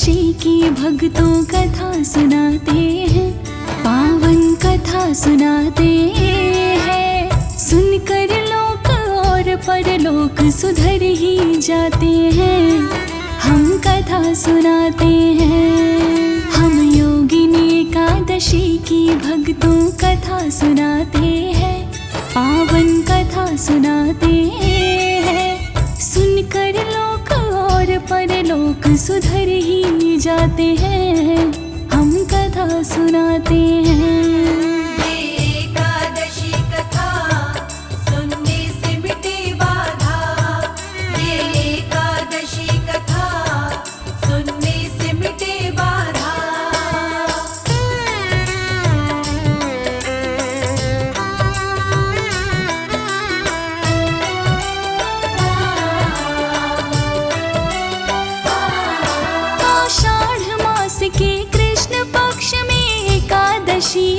एकादशी की भक्तों कथा सुनाते हैं, पावन कथा सुनाते हैं। सुनकर लोक और परलोक सुधर ही जाते हैं। हम कथा सुनाते हैं, हम योगिनी एकादशी की भक्तों कथा सुनाते हैं, पावन कथा सुनाते हैं। सुनकर लोक और परलोक सुधर ही जाते हैं। हम कथा सुनाते हैं।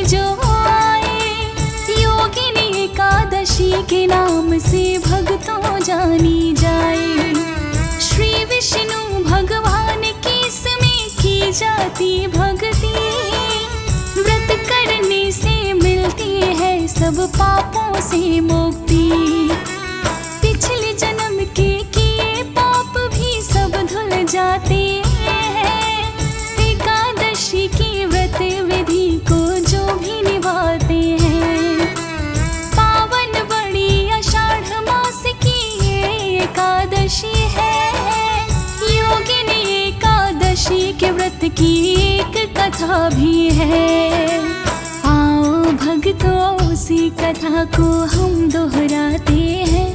जो आए योगिनी एकादशी के नाम से भक्तों जानी जाए। श्री विष्णु भगवान की इसमें की जाती भक्ति, व्रत करने से मिलती है सब पापों से मुक्ति। पिछले जन्म के किए पाप भी सब धुल जाते हैं। एकादशी की व्रत विधि को भी निभाते हैं। पावन बड़ी आषाढ़ मास की ये एकादशी है। योगिनी एकादशी के व्रत की एक कथा भी है। आओ भक्तों उसी कथा को हम दोहराते हैं,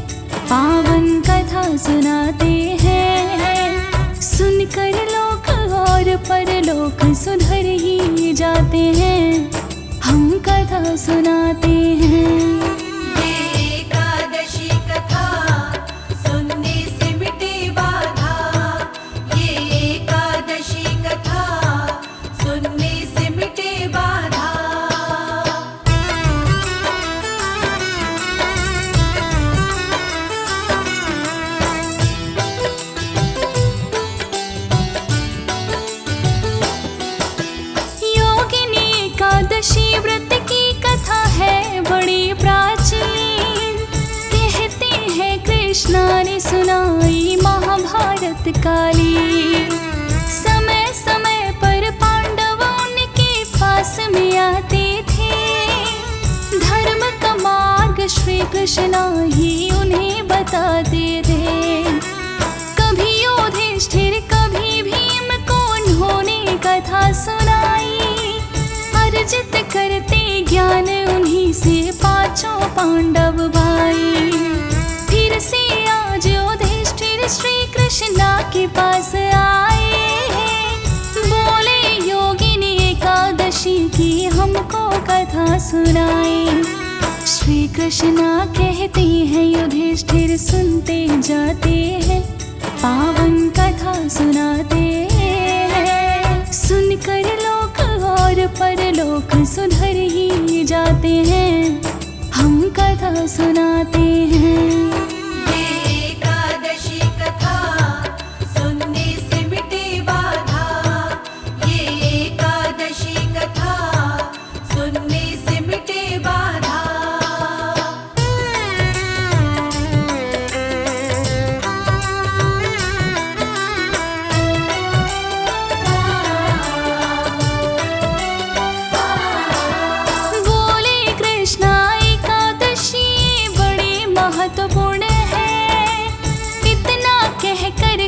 पावन कथा सुनाते हैं। सुनकर लोक और परलोक सुधर ही जाते हैं। हम कथा सुनाते हैं। एकादशी कथा सुनने से मिटे बाधा, ये एकादशी कथा सुनने से मिटे बाधा। एकादशी व्रत की कथा है बड़ी प्राचीन। कहते हैं कृष्णा ने सुनाई महाभारत काली। समय समय पर पांडव उनके पास में आते थे। धर्म का मार्ग श्री कृष्णा ही उन्हें बताते थे। कभी युधिष्ठिर कभी भीम को उन्होंने कथा सुनाई। अर्जित करते ज्ञान उन्हीं से पांचों पांडव भाई। फिर से आज युधिष्ठिर श्री कृष्णा के पास आए। बोले योगिनी एकादशी की हमको कथा सुनाए। श्री कृष्णा कहते हैं युधिष्ठिर सुनते जाते हैं, पावन कथा सुनाते हैं। सुनकर लोक और परलोक सुधर ही जाते हैं। हम कथा सुनाते हैं। एकादशी कथा सुनने से मिटे बाधा, ये एकादशी कथा सुनने से मिटे बाधा।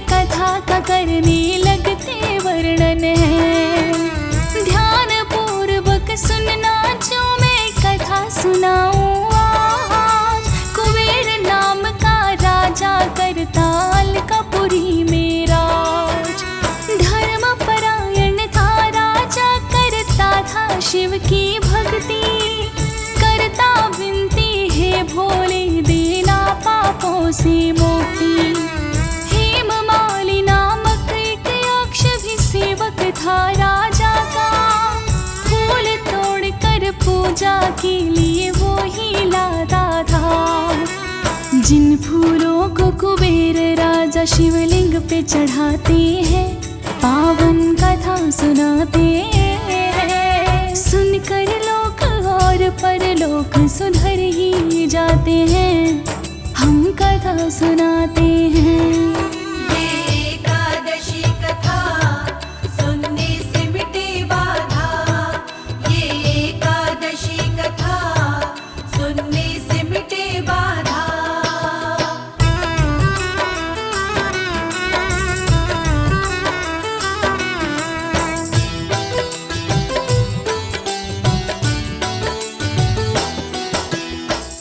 कथा का करने लगते वर्णन है। ध्यान पूर्वक सुनना जो मैं कथा सुनाऊं आज। कुबेर नाम का राजा करता अलकापुरी में राज। धर्म परायण था राजा, करता था शिव की भक्ति। करता विनती है भोले देना पापों से मुक्ति। था राजा का फूल तोड़ कर पूजा के लिए वो ही लाता था। जिन फूलों को कुबेर राजा शिवलिंग पे चढ़ाते हैं, पावन कथा सुनाते हैं। सुनकर लोक और परलोक सुधर ही जाते हैं। हम कथा सुनाते हैं। ये एकादशी कथा सुनने से मिटे बाधा। ये एकादशी कथा सुनने से मिटे बाधा।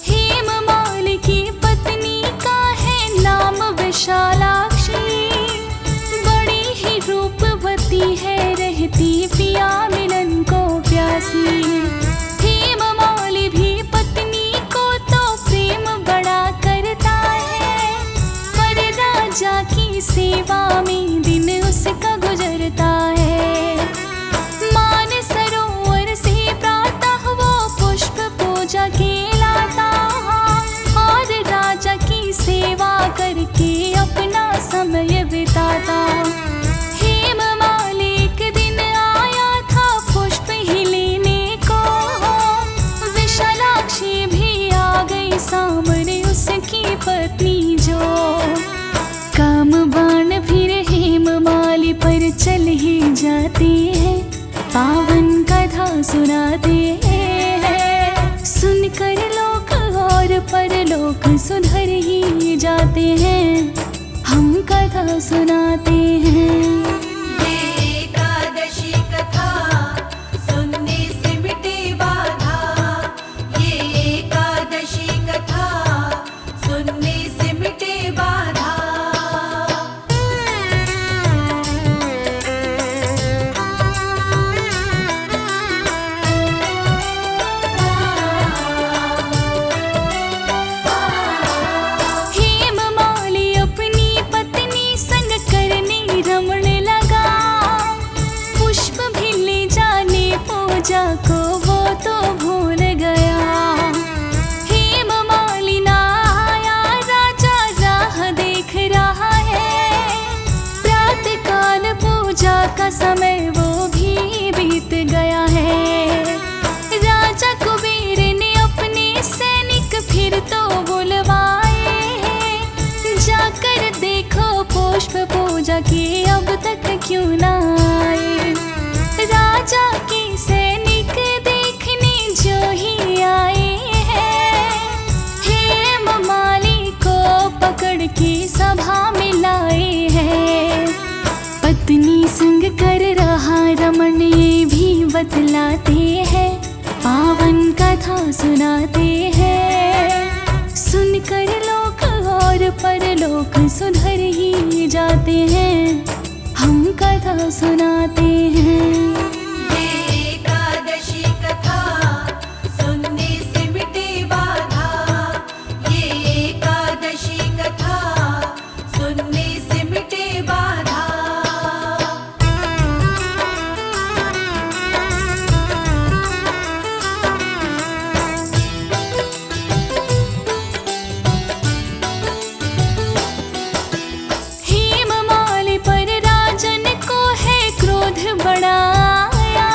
हेममाल की पत्नी का है नाम विशालाक्षी। बड़ी ही रूपवती है, रहती पिया मिलन को प्यासी। हेममाल भी पत्नी को तो प्रेम बड़ा करता है, पर राजा की सेवा में दिन उसका गुजरता है। मान सरोवर से प्रातः वो पुष्प पूजा के लाता, और राजा की सेवा करके अपना समय बिताता। हेममाल एक दिन आया था पुष्प ही लेने को, विशालाक्षी भी आ गई सामने उसकी पत्नी जो। काम बाण फिर हेममाल पर चल ही जाते हैं। पावन कथा सुनाते हैं। सुनकर लोक और परलोक सुधर ही जाते हैं। हम कथा सुनाते हैं। ये एकादशी कथा सुनने से मिटे बाधा। ये एकादशी कथा सुनने से मिटे बाधा। हेममाल अपनी पत्नी संग करने रमण लगा। पुष्प भी ले जाने पूजा को वो तो भूल गया। हेममाल ना आया, राजा राह देख रहा है। प्रातःकाल पूजा का समय वो भी बीत गया है। राजा कुबेर ने अपने सैनिक फिर तो बुलवाए। जाकर देखो पुष्प पूजा के अब तक क्यों ना आए। राजा के सैनिक देखने जो ही आए हैं, हेममाल को पकड़ के सभा में लाए हैं। पत्नी संग कर रहा रमण ये भी बतलाते हैं। पावन कथा सुनाते हैं। सुनकर लोक और परलोक सुधर ही जाते हैं। हम कथा सुनाते हैं। ये एकादशी कथा सुनने से मिटे बाधा। ये एकादशी कथा सुनने से मिटे बाधा। हेममाल पर राजन को है क्रोध बड़ा आया।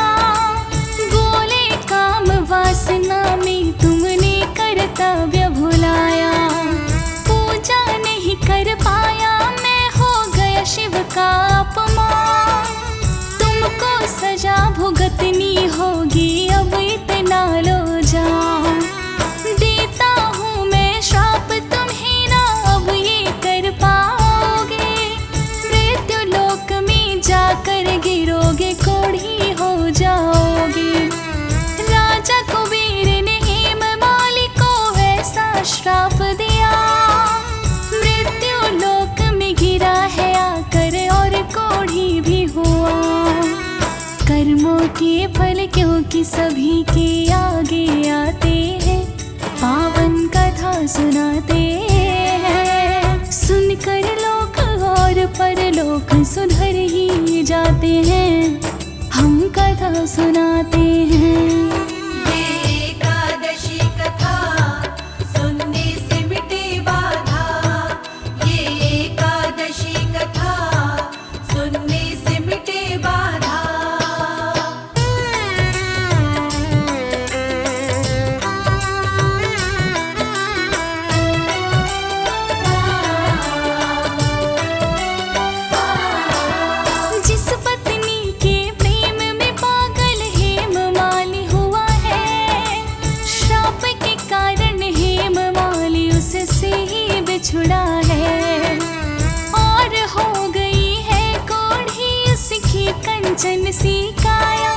बोले काम वासना में तुमने कर्तव्य भुलाया। पूजा नहीं कर पाया, मैं हो गया शिव का अपमान। तुमको सजा भुगतनी होगी, अब इतना लो जाओ। देता हूँ मैं श्राप, तुम्हें ना अब ये कर पाओगे। मृत्यु लोक में जाकर गिरोगे, कोढ़ी हो जाओगे। राजा कुबेर ने हेममाल को ऐसा श्राप दिया। मृत्यु लोक में गिरा है आकर, और कोढ़ी भी हुआ। कर्मों के फल क्योंकि सभी के आगे आते हैं। पावन कथा सुनाते हैं। सुनकर लोक और परलोक सुधर ही जाते हैं। हम कथा सुनाते हैं। ये एकादशी कथा सुनने से मिटे बाधा। ये एकादशी कथा सुनने से मिटे गया है। और हो गई है कोढ़ी उसकी कंचन सी काया।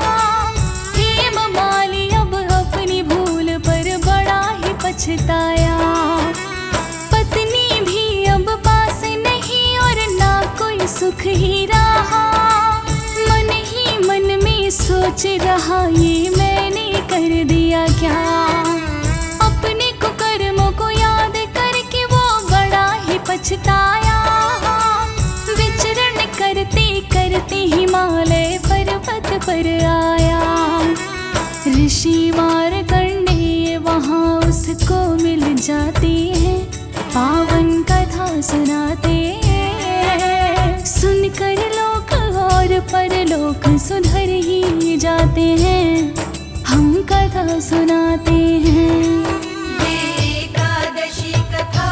हेममाली अब अपनी भूल पर बड़ा ही पछताया। पत्नी भी अब पास नहीं और ना कोई सुख ही रहा। मन ही मन में सोच रहा ये मैंने कर दिया क्या। अपने कुकर्मों को याद करके वो बड़ा ही पछताया। विचरण करते करते हिमालय पर्वत पर आया। ऋषि मार्कंडेय वहाँ उसको मिल जाते हैं, पावन कथा सुनाते हैं। सुनकर लोक और परलोक सुधर ही जाते हैं, हम कथा सुनाते हैं। ये एकादशी कथा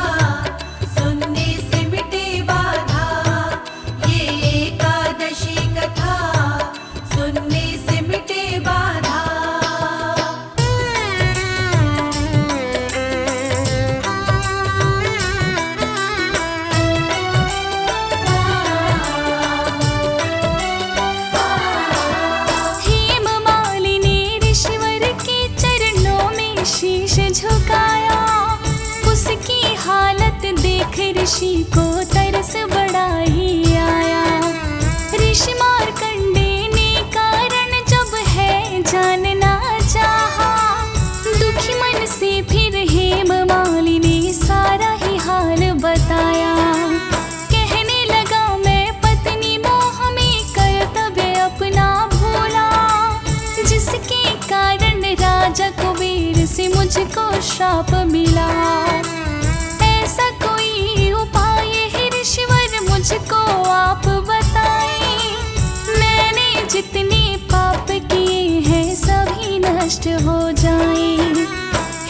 सुनने से मिटे बाधा। ये एकादशी कथा सुनने से मिटे बाधा। हेममाली ने ऋषिवर के चरणों में शीश झुकाया। उसकी हालत देख ऋषि को तरस बड़ा ही आया। ऋषि मार्कंडेय ने कारण जब है जानना चाहा। दुखी मन से फिर हेममाली ने सारा ही हाल बताया। कहने लगा मैं पत्नी मोह में कर्तव्य अपना भूला, जिसके कारण राजा कुबेर से मुझको श्राप मिला। ऐसा कोई उपाय है ऋषिवर मुझको आप बताएं। मैंने जितने पाप किए हैं सभी नष्ट हो जाएं।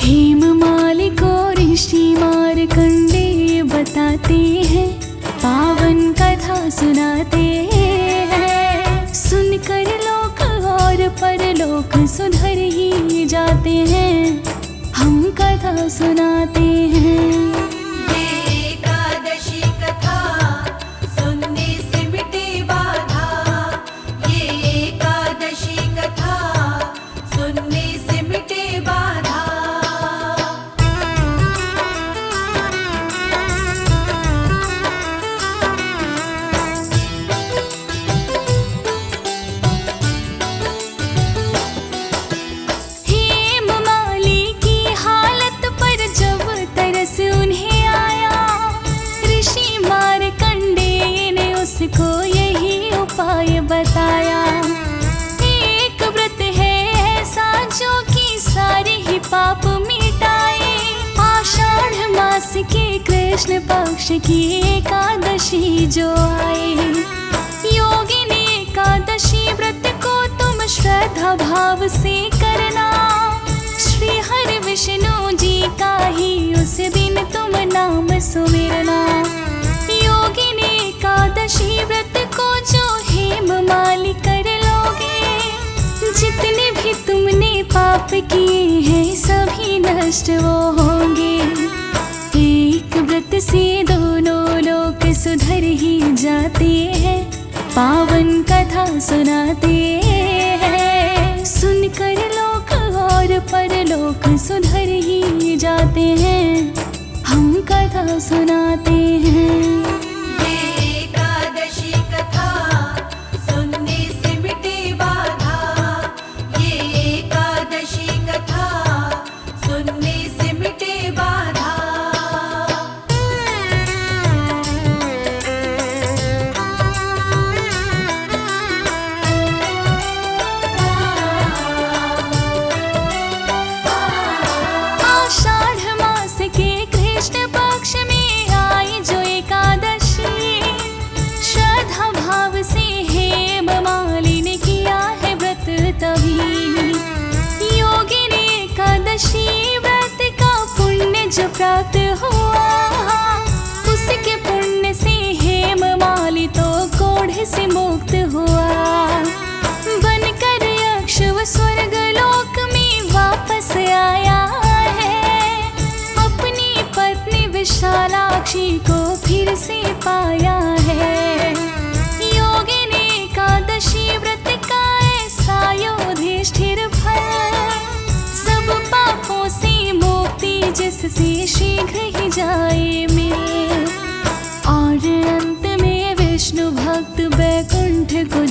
हेममाली को ऋषि मार्कंडेय बताते हैं, पावन कथा सुनाते हैं। सुनकर लोक और परलोक सुधर ही जाते हैं, हम कथा सुनाते हैं। ये एकादशी कथा सुनने से मिटे बाधा। ये एकादशी कथा सुनने से मिटे बाधा। हेममाली की हालत पर जब तरस उन्हें आया, ऋषि मार्कंडेय ने उसको यही उपाय बताया। एक व्रत है ऐसा जो कि सारे ही पाप मिटाए। आषाढ़ मास के कृष्ण पक्ष की एकादशी जो आए। योगिनी एकादशी व्रत को तुम श्रद्धा भाव से करना। श्री हरि विष्णु जी का ही उस दिन तुम नाम सुमिरना। योगिनी एकादशी व्रत को जो हेममाली कर लोगे, जितने भी तुमने पाप किए हैं सभी नष्ट वो होंगे। एक व्रत से दोनों लोक सुधर ही जाते हैं, पावन कथा सुनाते हैं। सुनकर लोक और परलोक सुधर ही जाते हैं, हम कथा सुनाते हैं। ये एकादशी कथा सुनने से मिटे बाधा। ये एकादशी कथा सुनने से मिटे बाधा। आषाढ़ मास के कृष्ण पक्ष में आए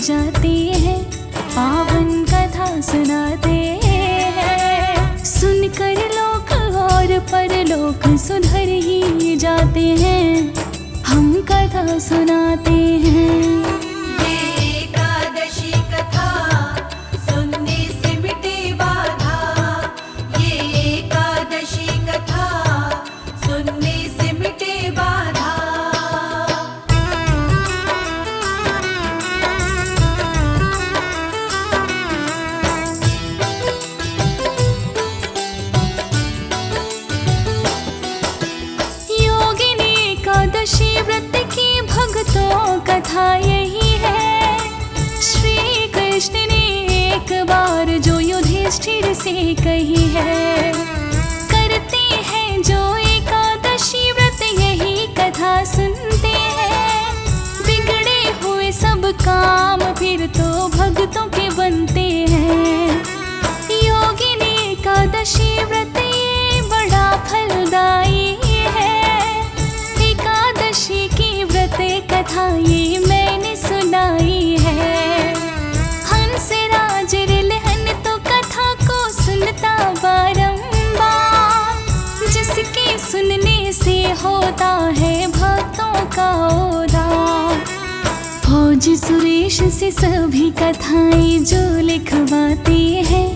जाते हैं, पावन कथा सुनाते हैं। सुनकर लोक और परलोक सुधर ही जाते हैं, हम कथा सुनाते हैं। ये एकादशी कथा सुनने से मिटे बाधा, ये एकादशी कथा सुनने से मिटे बाधा। योगिनी एकादशी व्रत की भक्तों कथा यही है। श्री कृष्ण ने एक बार जो युधिष्ठिर से कही है, करते हैं जो एकादशी व्रत यही कथा सुनते हैं, बिगड़े हुए सब काम फिर तो भक्तों के बनते हैं। योगिनी एकादशी व्रत ये बड़ा फलदायी है, एकादशी की व्रत कथा ये मैंने सुनाई है। हंसराज रिलहन तो कथा को सुनता बारंबार, जिसके सुनने से होता है भक्तों का उद्धार। फौज सुरेश से सभी कथाएं जो लिखवाते हैं,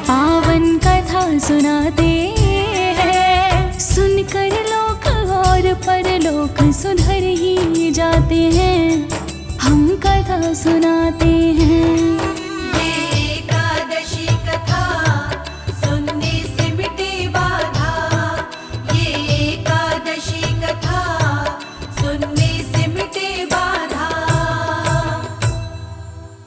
पावन कथा सुनाते हैं। सुनकर लोक और परलोक सुधर ही जाते हैं, हम कथा सुनाते हैं।